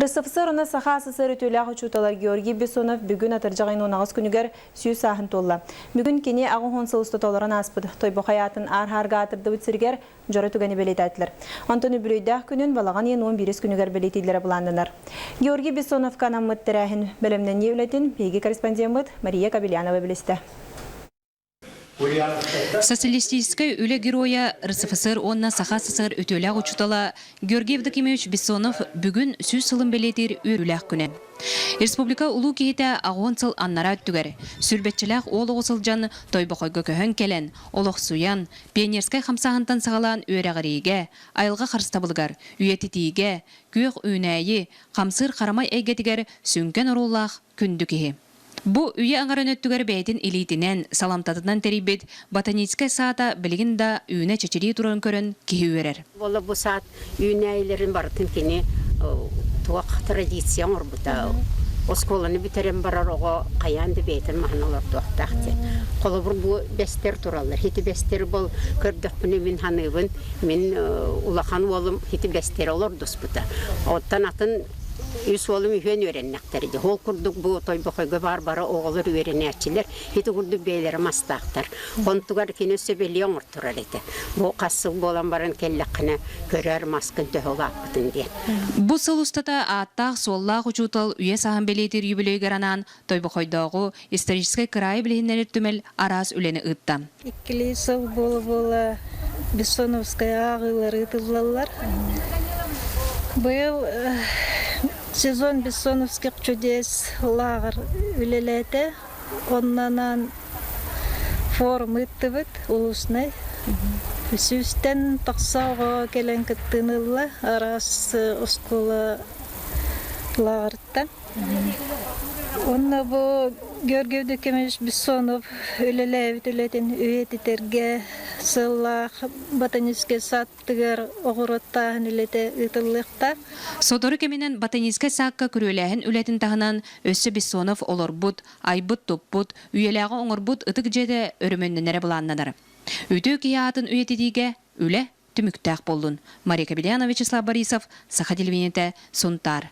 Рысыфсыр оны сахасысыр ütülәғ учуталар Георгий Бессонов бүгін атыржағын 19 күнігер сүйі сағын толла. Бүгін кене ағын хонсылысты толыран аспыд. Тойбу хаятын ар-харга атырды өтсіргер жары түгәні белет әтілер. Антоны бүлейдәқ күнін балаған ең 11 күнігер белетейлері бұландынар. Георгий Бессонов канаммыт тірәхін білімнен неулетін бейгі корреспондент Мария Кабелянова білісті. Социалистическая үлі героя РСФСР онна сахасысыр өтөләғ учутала Георгий Евдокимович Бессонов бүгін сөз сылым белетер өріләқ күнен. Республика улу кейті ағуын сыл аннара өттігер. Сүрбетчіләқ олы ғосылжан тойбақойғы көхін келен, олық суян, пионерскай қамсағынтан сағалан өрәғірейге, айылға қарыстабылғар, үйететейге, көк өйнәйі, қамсыр қарамай әйгетігер сүнкен ұрулақ күнді кейі. Бу үйе аңарын өттігер бәйтін элитінен, саламтатынан терибет, ботаническай саата білігін да үйіне чечері тұрын көрін кейі өрер. Бұл саат үйінәйлерін бартын кені туақ традициям орбыта. Осколаны бітерен барар оға қаянды бәйтін мағыналар туақтақты. Қолы бір бұл бәстер тұралар. Хеті бәстер бұл көрдіқпіні мен ханығын, мен улақан олым хеті бәстер олар дұспыта. Оттан атын Üs oğlum ühen öğreneklerdi. Hol kurduk bu toybaqayga barbara oğulur öğrenekçiler. Heti kurduk beylerim astaqtar. Kontugar kinöse beli oңurturar edi. Bu qasıq bolan baran kellekine körer maskın töhög apıtın diye. Bu sıl ustata аттақ соллақ учутал үйе сағын белетер юбилей garanan toybaqaydağı исторический край білгенлер түмел арас үлені ытта. Иккили сыл бола Бессоновская ағылары ытылалар. Был сезон Бессоновских чудес лагер үлеләте, оннан форум ыттыбыт улусный. Сүстен тақсауға келен кіттінілі арас оскола лагерттан. Онна бұл Георгий Евдокимович Бессонов үлеләбіт үлетін үйетітерге сыллақ ботанический саттығыр оғырыттағын үлеті ұтылықта. Содоры кеменен ботанический саққа күреләхін үлетін тағынан өссі Бессонов олорбут, айбут топпут, үйеләғы оңырбут ұтық жеді өріменненері бұланнаныр. Үті кияатын үйетедіге үлі түміктәқ болдың. Мария Кабелянова, Вячеслав Борисов, Саха телевидениеті, Сунтар.